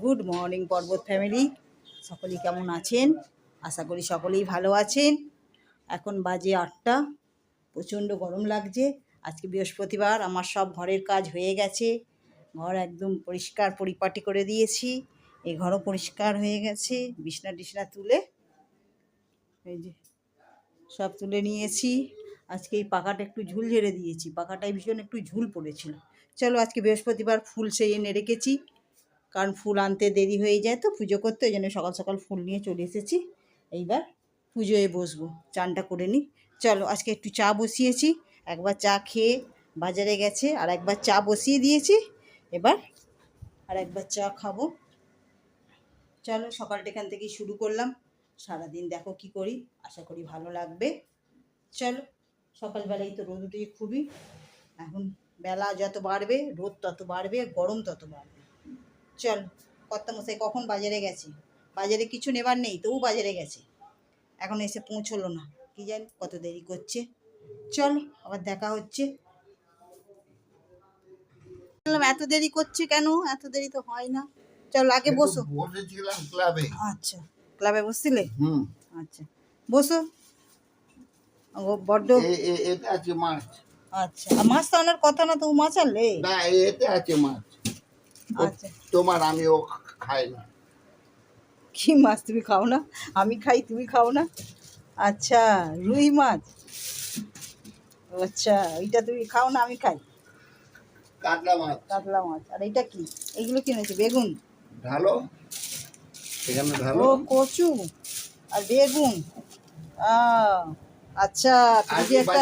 Good morning পর্বত family, সকলেই কেমন আছেন? আশা করি সকলেই ভালো আছেন। এখন বাজে 8টা, প্রচণ্ড গরম লাগছে। আজকে বৃহস্পতিবার, আমার সব ঘরের কাজ হয়ে গেছে। ঘর একদম পরিষ্কার পরিপাটি করে দিয়েছি। এই ঘরও পরিষ্কার হয়ে গেছে। বিছনা টিছনা তুলে এই যে সব তুলে নিয়েছি। আজকে এই পাখাটা একটু ঝুল ঝেড়ে দিয়েছি, পাখাটায় ভীষণ একটু ঝুল পড়েছিল। চলো, আজকে বৃহস্পতিবার ফুল সেই এনে রেখেছি, কারণ ফুল আনতে দেরি হয়ে যায় তো পুজো করতে, ওই জন্য সকাল সকাল ফুল নিয়ে চলে এসেছি। এইবার পুজোয় বসবো, চানটা করে নিই। চলো, আজকে একটু চা বসিয়েছি। একবার চা খেয়ে বাজারে গেছে, আর একবার চা বসিয়ে দিয়েছি, এবার আর একবার চা খাবো। চলো, সকালটা এখান থেকেই শুরু করলাম। সারাদিন দেখো কি করি, আশা করি ভালো লাগবে। চলো, সকালবেলায় তো রোদ উঠে খুবই, এখন বেলা যত বাড়বে রোদ তত বাড়বে, গরম তত বাড়বে। চল, কর্তামশাই কখন বাজারে গেছে, বাজারে কিছু নেবার নেই তবু বাজারে গেছে, এখন এসে পৌঁছলো না, কি জানি কত দেরি করছে। চল, আবার দেখা হচ্ছে। বললাম এত দেরি করছে কেন, এত দেরি তো হয় না। চল আগে বসো। বসেছিলাম ক্লাবে। আচ্ছা, ক্লাবে বসছিলে? আচ্ছা, বসো। বড্ড এটা আছে মাছ। আচ্ছা, আর মাছ তো আনার কথা না, তো মাছ আনলে না, এতে আছে মাছ। আচ্ছা, তোমার আমিও খাই না। কি মাছ তুমি খাও না? আমি খাই, তুমি খাও না? আচ্ছা, রুই মাছ। আচ্ছা, এইটা তুমি খাও না, আমি খাই। কাতলা মাছ। কাতলা মাছ। আর এইটা কি? এইগুলো কি হয়েছে? বেগুন? ঢালো এখানে, ও ঢালো। কচু আর বেগুন। আচ্ছা, তুমি যে একটা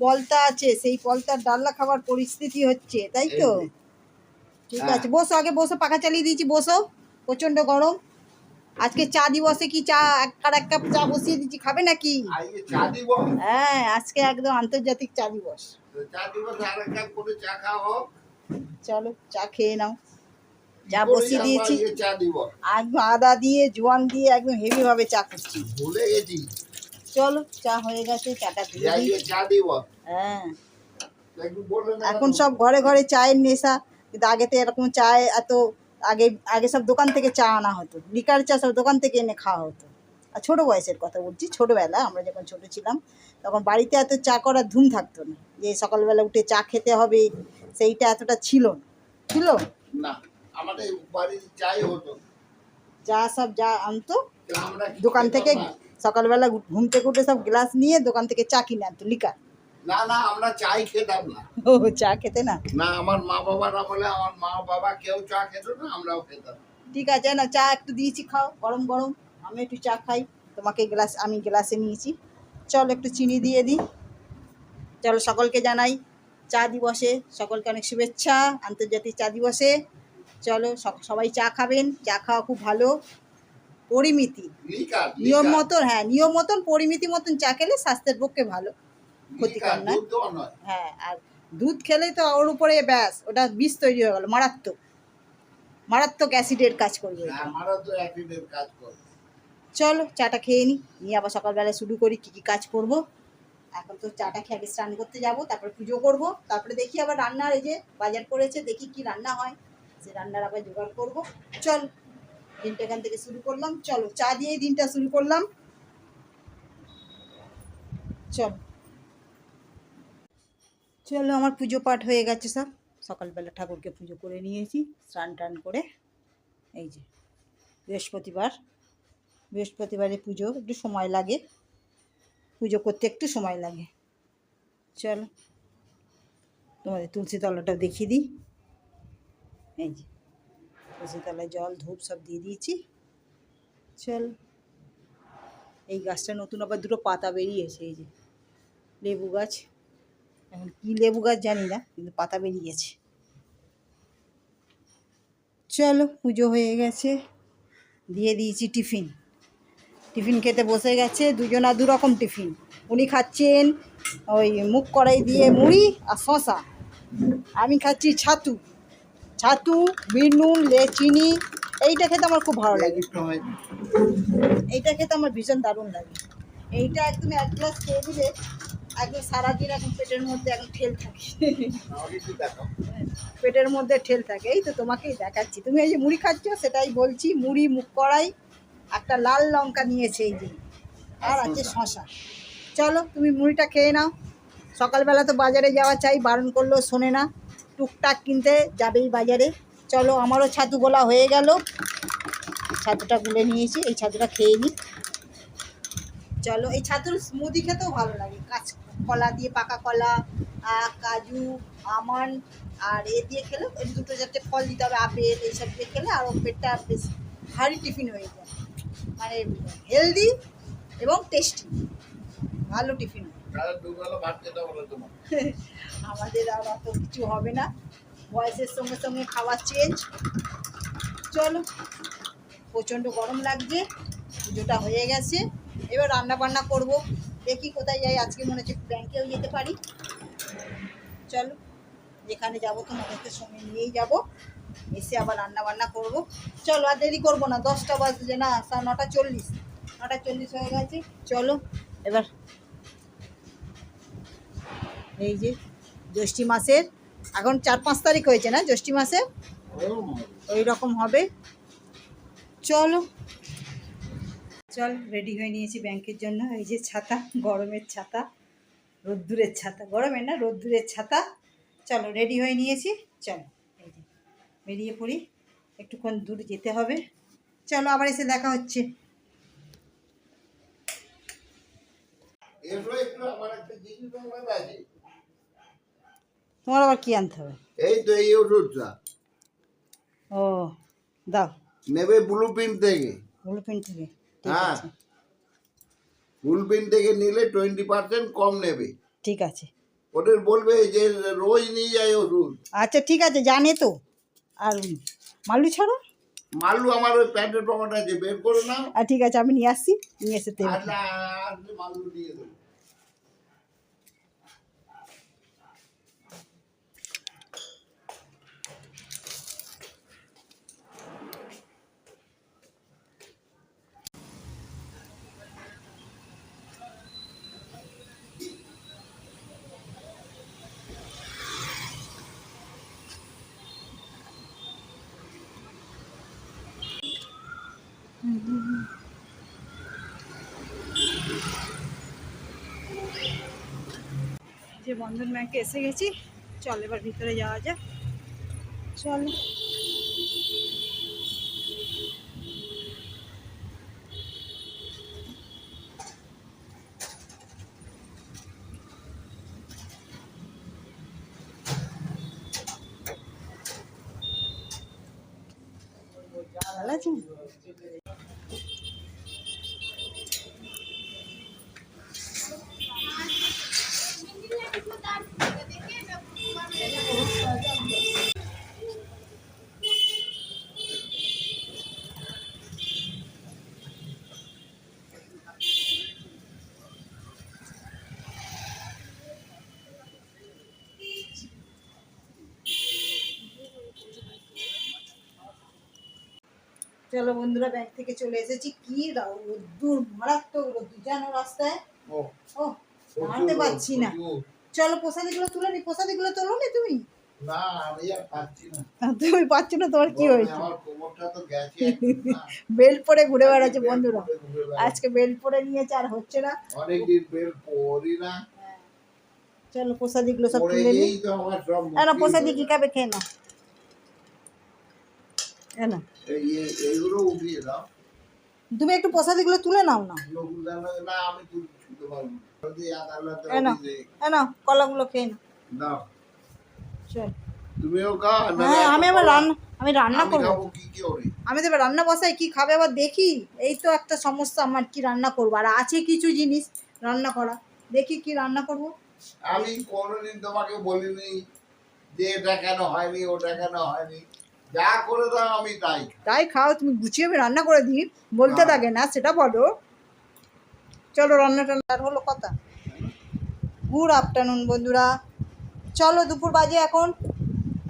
পলতা আছে, সেই পলতার ডালনা খাবার পরিস্থিতি হচ্ছে, তাই তো? ঠিক আছে, বসো, আগে বসো, পাখা চালিয়ে দিয়েছি, বসো। প্রচন্ড গরম। আজকে চা দিবসে কি চা এক কাপ চা বসিয়ে দিচ্ছি, খাবে নাকি? হ্যাঁ, আজকে একদম আন্তর্জাতিক চা দিবস। চলো, চা খেয়ে নাও। চা বসিয়ে দিয়েছি, একদম আদা দিয়ে জোয়ান দিয়ে একদম হেভি ভাবে চা করছি। ভুলে গেছি। চলো, চা হয়ে গেছে, চাটা দিয়ে দিই। হ্যাঁ, এখন সব ঘরে ঘরে চায়ের নেশা, কিন্তু আগে তো এরকম চায় এত আগে আগে সব দোকান থেকে চা আনা হতো, লিকার চা সব দোকান থেকে এনে খাওয়া হতো। আর ছোটো বয়সের কথা বলছি, ছোটোবেলা আমরা যখন ছোটো ছিলাম তখন বাড়িতে এত চা করার ধুম থাকতো না, যে সকালবেলা উঠে চা খেতে হবে, সেইটা এতটা ছিল না। ছিল না, আমাদের বাড়ির চাই হতো। যা সব যা আনতো দোকান থেকে, সকালবেলা ঘুম থেকে উঠে সব গ্লাস নিয়ে দোকান থেকে চা কিনে আনতো, লিকার। না না, আমরা চাই খেতাম না। ও, চা খেতে না? না, আমার মা বাবারা বলে, আমার মা বাবা কেউ চা খেত না, আমরাও খেতাম। ঠিক আছে না, চা একটু দিয়েছি, খাও, গরম গরম। আমি একটু চা খাই, তোমাকে গ্লাস, আমি গ্লাসে নিয়েছি। চল, একটু চিনি দিয়ে দিই। চলো, সকলকে জানাই চা দিবসে সকলকে অনেক শুভেচ্ছা, আন্তর্জাতিক চা দিবসে। চলো, সবাই চা খাবেন, চা খাওয়া খুব ভালো, পরিমিতি নিয়ম মতন, হ্যাঁ নিয়ম মতন পরিমিতি মতন চা খেলে স্বাস্থ্যের পক্ষে ভালো, ক্ষতিকর নয়। হ্যাঁ, আর দুধ খেলে তো ওর উপরে ব্যাস ওটা বিষ তৈরি হয়ে গেল, মারাত্মক মারাত্মক অ্যাসিডের কাজ করবে। চলো, চাটা খেয়ে নিয়ে আবার সকালবেলা শুরু করি কী কী কাজ করব। এখন তো চাটা খেয়ে আগে স্নান করতে যাব, তারপরে পুজো করব, তারপরে দেখি আবার রান্নার, এই যে বাজার করেছে, দেখি কি রান্না হয়, সে রান্নার আবার জোগাড় করব। চল, দিনটা এখান থেকে শুরু করলাম। চলো, চা দিয়েই দিনটা শুরু করলাম। চল, চলো, আমার পুজো পাঠ হয়ে গেছে সব। সকালবেলা ঠাকুরকে পুজো করে নিয়েছি, স্নান টান করে। এই যে বৃহস্পতিবারে পুজো, একটু সময় লাগে, পুজো করতে একটু সময় লাগে। চলো, তোমাদের তুলসী তলাটাও দেখিয়ে দিই। এই যে তুলসী তলায় জল ধূপ সব দিয়ে দিয়েছি। চল, এই গাছটা নতুন আবার দুটো পাতা বেরিয়েছে, এই যে লেবু গাছ, এখন কী লেবু গাছ জানি না, কিন্তু পাতা বেরিয়েছে। চলো, পুজো হয়ে গেছে, দিয়ে দিয়েছি টিফিন। টিফিন খেতে বসে গেছে, দুজনা দুরকম টিফিন। উনি খাচ্ছেন ওই মুখ কড়াই দিয়ে মুড়ি আর শশা, আমি খাচ্ছি ছাতু, বিট নুন, চিনি। এইটা খেতে আমার খুব ভালো লাগে, এইটা খেতে আমার ভীষণ দারুণ লাগে। এইটা একদম এক গ্লাস খেয়ে দিলে একদম সারাদিন এখন পেটের মধ্যে এখন ঠেল থাকে, আমাকে একটু দেখাও। পেটের মধ্যে ঠেল থাকে। এই তো তোমাকেই দেখাচ্ছি, তুমি এই যে মুড়ি খাচ্ছ সেটাই বলছি, মুড়ি মুগ কড়াই, একটা লাল লঙ্কা নিয়েছে এই যে, আর আছে শশা। চলো তুমি মুড়িটা খেয়ে নাও, সকালবেলা তো বাজারে যাওয়া চাই, বারণ করলেও শোনে না, টুকটাক কিনতে যাবেই বাজারে। চলো আমারও ছাতু গোলা হয়ে গেল, ছাতুটা গুলে নিয়েছি, এই ছাতুটা খেয়ে নিই। চলো, এই ছাতুর স্মুদি খেতেও ভালো লাগে, কলা দিয়ে, পাকা কলা, কাজু, আমন্ড, আর এ দিয়ে খেলে, এই দুটো চারটে ফল দিতে হবে, আপেল, এইসব দিয়ে খেলে আরও পেটটা বেশ ভারী টিফিন হয়ে যায়, মানে হেলদি এবং টেস্টি, ভালো টিফিন হয়। তাহলে দুবেলা ভাত খেতে বলো তোমার। আমাদের আর অত কিছু হবে না, বয়সের সঙ্গে সঙ্গে খাওয়ার চেঞ্জ। চলো, প্রচণ্ড গরম লাগছে, পুজোটা হয়ে গেছে, এবার রান্না বান্না করবো, দেখি কোথায় যাই, আজকে মনে হচ্ছে ব্যাংকেও যেতে পারি। চলো, যেখানে যাবো তোমাদেরকে সঙ্গে নিয়েই যাব, এসে আবার রান্না বান্না করবো। চলো, আর দেরি করবো না, 10টা বাজছে না, 9:40, 9:40 হয়ে গেছে। চলো এবার, এই যে জ্যৈষ্ঠী মাসের, এখন 4-5 তারিখ হয়েছে না জ্যৈষ্ঠী মাসে, ওই রকম হবে। চলো, চল রেডি হয়ে নিয়েছি ব্যাংকের জন্য, এই যে ছাতা, গরমের ছাতা, রোদ্দুরের ছাতা, গরমের না রোদ্দুরের ছাতা। চলো রেডি হয়ে নিয়েছি, চলো এই যে বেরিয়ে পড়ি, একটুক্ষণ দূর যেতে হবে। চলো আবার এসে দেখা হচ্ছে। এসো একটু, আমার একটা জিনিস দরকার আছে। তোমার আবার কি আনতে হবে? এই তো এই ওষুধটা ও দাও, নেবে ব্লু প্রিন্ট থেকে। ব্লু প্রিন্ট থেকে, ঠিক হ্যাঁ, আছে, ব্লু প্রিন্ট থেকে নিলে 20% কম নেবে। ঠিক আছে, ওদের বলবে যে রোজ নিয়ে যায় ওষুধ। আচ্ছা ঠিক আছে, জানে তো। আর মাল্লু ছাড়ো, মাল্লু আমার ওই প্যান্টের পকেট আছে, বের করে নাও। আর ঠিক আছে, আমি নিয়ে আসছি, নিয়ে এসে তেল আর না আসলে মাল্লু দিয়ে দেবো। যে বন্ধন ব্যাংকে এসে গেছি, চল এবার ভিতরে যাওয়া যাক। চল, ভালো আছেন? চলো বন্ধুরা, ব্যাংক থেকে চলে এসেছি, কি রোদ্দুর, মারাত্মক রোদ্দুর জানো রাস্তায়, ও ও দাঁড়াতে পারছি না। চলো প্রসাদিগুলো তুলে নি, প্রসাদিগুলো তোলো নি তুমি? না, আমি আর পাচ্ছি না। তুমি পাচ্ছ না, তোমার কি হয়েছে? আমার কোমরটা তো গেছে একদম না। বেল্ট পরে ঘুরে বেড়াচ্ছে বন্ধুরা, ঘুরে বেড়াই। আজকে বেল্ট পরে নিয়েছে, আর হচ্ছে না। অনেকদিন বের পড়ি না। চলো প্রসাদিগুলো সব পড়ে তুলে নি। গিয়েই তো আমার সব না প্রসাদি মুশকিল কি হয়ে খাবে, খেয়ে নাও, না যায়। এইগুলো উঠিয়ে দাও। তুমি একটু প্রসাদিগুলো তুলে নাও না। না, আমি তুলতে পারবো না। যদি আদালতে এ নাও, অফিসে এ নাও কলাগুলো খেয়ে নাও। দাও। চল, তুমিও খাও। হ্যাঁ আমি আবার রান্না আমি করবো, খাবো কি করে? আমি তো এবার রান্না বসাই, কি খাবে আবার দেখি, এই তো একটা সমস্যা আমার, কি রান্না করবো, আর আছে কিছু জিনিস রান্না করা, দেখি কি রান্না করবো। আমি কোনোদিন তোমাকে বলিনি যে এটা কেন হয়নি, ওটা কেন হয়নি। যা করে দাও আমি তাই। তাই খাও, তুমি গুছিয়ে আমি রান্না করে দিই, বলতে হ্যাঁ। থাকে না সেটা বলো। চলো রান্না টান্না আর হলো কথা। গুড আফটারনুন বন্ধুরা, চলো দুপুর বাজে এখন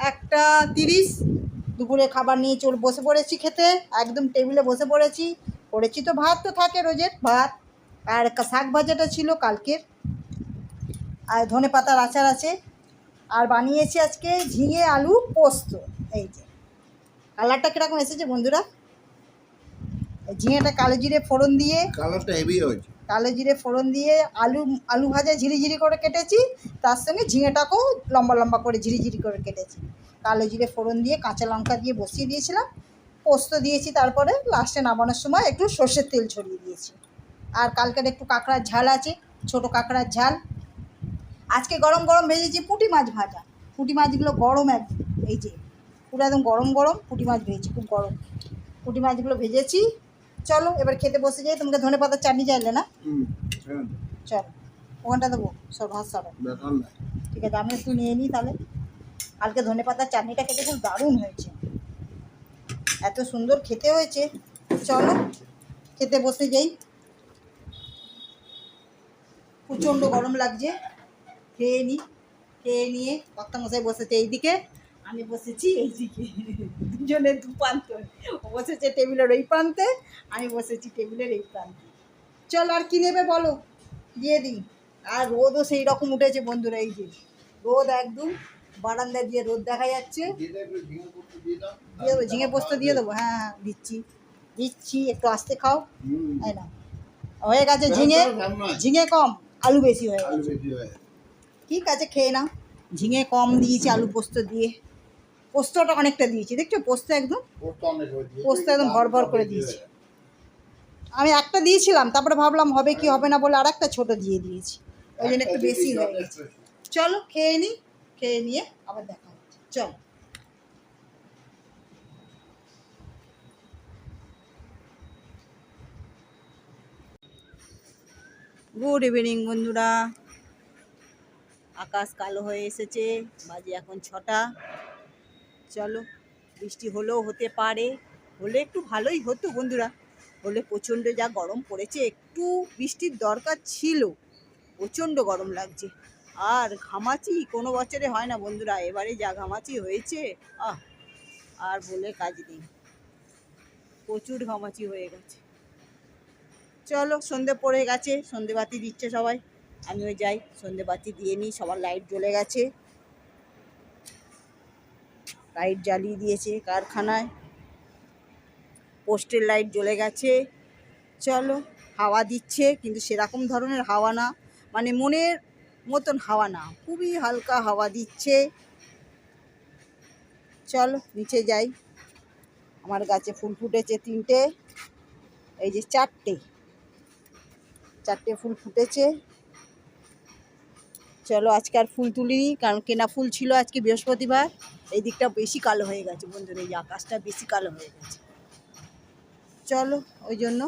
1:30, দুপুরে খাবার নিয়ে বসে পড়েছি খেতে, একদম টেবিলে বসে পড়েছি। করেছি তো ভাত, তো থাকে রোজের ভাত, আর শাক ভাজাটা ছিল কালকের, আর ধনে পাতার আচার আছে, আর বানিয়েছি আজকে ঝিঙে আলু পোস্ত। এই যে কালারটা কীরকম এসেছে বন্ধুরা, ঝিঙেটা কালো জিরে ফোড়ন দিয়ে, কালারটা হেভি হয়েছে। কালো জিরে ফোড়ন দিয়ে আলু আলু ভাজা ঝিরিঝিরি করে কেটেছি, তার সঙ্গে ঝিঙেটাকেও লম্বা লম্বা করে ঝিরিঝিরি করে কেটেছি। কালো জিরে ফোড়ন দিয়ে কাঁচা লঙ্কা দিয়ে বসিয়ে দিয়েছিলাম, পোস্ত দিয়েছি, তারপরে লাস্টে নামানোর সময় একটু সর্ষের তেল ছড়িয়ে দিয়েছি। আর কালকের একটু কাঁকড়ার ঝাল আছে, ছোটো কাঁকড়ার ঝাল। আজকে গরম গরম ভেজেছি পুঁটি মাছ ভাজা, পুঁটি মাছগুলো গরম একদম, এই যে পুরো একদম গরম গরম পুঁটি মাছ ভেজেছি, খুব গরম পুঁটি মাছগুলো ভেজেছি। চলো এবার খেতে বসে যাই। তোমাকে ধনে পাতার চাটনি চাইলে না? চলো ওখানটা দেবো, সব ভাত সব ঠিক আছে, আমি একটু নিয়ে নিই তাহলে। কালকে ধনে পাতার চাটনিটা খেতে খুব দারুণ হয়েছে, এত সুন্দর খেতে হয়েছে। চলো খেতে বসে যাই, প্রচণ্ড গরম লাগছে, খেয়ে নিই। খেয়ে নিয়ে কর্তামশাই বসেছে এইদিকে, আমি বসেছি এইদিকে, দুজনের দু প্রান্তে। ও বসেছে টেবিলের ওই প্রান্তে, আমি বসেছি টেবিলের এই প্রান্তে। চল আর কী নেবে বলো, দিয়ে দিই। আর রোদও সেই রকম উঠেছে বন্ধুরা, এই যে রোদ একদম বারান্দা দিয়ে রোদ দেখা যাচ্ছে। দিয়ে দেবো ঝিঙে পোস্ত, দিয়ে দেবো, হ্যাঁ হ্যাঁ দিচ্ছি দিচ্ছি, একটু আস্তে খাও। তাই না, হয়ে গেছে ঝিঙে, ঝিঙে কম আলু বেশি হয়ে গেছে। ঠিক আছে খেয়ে নাও। ঝিঙে কম দিয়েছি আলু পোস্ত দিয়ে, পোস্তটা অনেকটা দিয়েছি, দেখছো পোস্ত একদম, পোস্ত একদম ভর ভর করে দিয়েছি। আমি একটা দিয়েছিলাম, তারপরে ভাবলাম হবে কি হবে না বলে আর একটা ছোটো দিয়ে দিয়েছি, ওই জন্য একটু বেশি হয়ে গেছে। চলো খেয়ে নিই, খেয়ে নিয়ে আবার দেখা হচ্ছে। চলো গুড ইভিনিং বন্ধুরা, আকাশ কালো হয়ে এসেছে, বাজে এখন 6টা। চলো বৃষ্টি হলেও হতে পারে, হলে একটু ভালোই হতো বন্ধুরা, হলে প্রচণ্ড যা গরম পড়েছে, একটু বৃষ্টির দরকার ছিল, প্রচণ্ড গরম লাগছে। আর ঘামাচি কোনো বছরে হয় না বন্ধুরা, এবারে যা ঘামাচি হয়েছে, আর বলে কাজ নেই, প্রচুর ঘামাচি হয়ে গেছে। চলো সন্ধে পড়ে গেছে, সন্ধে বাতি দিচ্ছে সবাই, আমিও যাই সন্ধে বাতি দিয়ে নিই। সবার লাইট জ্বলে গেছে, লাইট জ্বালিয়ে দিয়েছে কারখানায়, পোস্টের লাইট জ্বলে গেছে। চলো হাওয়া দিচ্ছে, কিন্তু সেরকম ধরনের হাওয়া না, মানে মনের মতন হাওয়া না, খুবই হালকা হাওয়া দিচ্ছে। চলো নিচে যাই, আমার গাছে ফুল ফুটেছে 3টে, এই যে 4টে ফুল ফুটেছে। চলো আজকে আর ফুল তুলিনি, কারণ কেনা ফুল ছিল আজকে বৃহস্পতিবার। এই দিকটা বেশি কালো হয়ে গেছে বন্ধুরা, এই আকাশটা বেশি কালো হয়ে গেছে। চলো ওই জন্য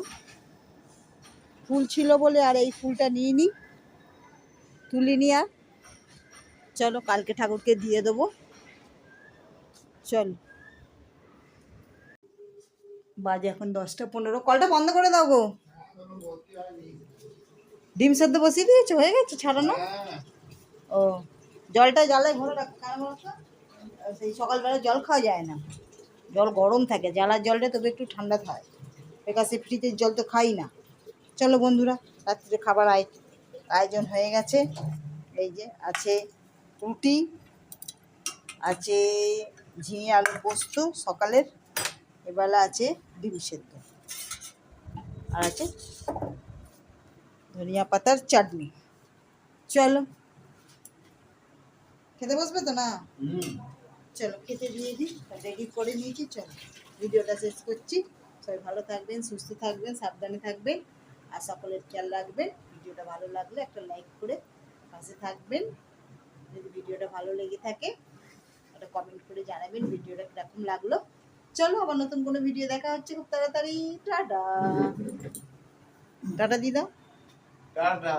ফুল ছিল বলে আর এই ফুলটা নিয়ে নিই, তুলিনি আর। চলো কালকে ঠাকুরকে দিয়ে দেবো। চলো বাজে এখন 10টা 15, কলটা বন্ধ করে দাও গো। ডিম সেদ্ধ বসিয়ে দিয়েছো, হয়ে গেছে ছাড়ানো? ও জলটা জ্বালায় ভরে রাখো, কেন বলতো সেই সকালবেলা জল খাওয়া যায় না, জল গরম থাকে, জ্বালার জলটা তবে একটু ঠান্ডা থাকে, বেকার ফ্রিজের জল তো খাই না। চলো বন্ধুরা রাত্রে খাবার আয়োজন হয়ে গেছে, এই যে আছে রুটি, আছে ঝিঙে আলু পোস্ত সকালের, এবেলা আছে ডিম সেদ্ধ, আর আছে ধনিয়া পাতার চাটনি। চলো খেতে বসবে তো না? চলো খেতে দিয়ে দিই, রেডি করে নিয়েছি। চলো ভিডিওটা শেষ করছি, সবাই ভালো থাকবেন, সুস্থ থাকবেন, সাবধানে থাকবেন, আর সকলের খেয়াল রাখবেন। ভিডিওটা ভালো লাগলে একটা লাইক করে পাশে থাকবেন, যদি ভিডিওটা ভালো লেগে থাকে একটা কমেন্ট করে জানাবেন ভিডিওটা কীরকম লাগলো। চলো আবার নতুন কোনো ভিডিও দেখা হচ্ছে খুব তাড়াতাড়ি। টাটা, টাটা দি দাও। টাটা।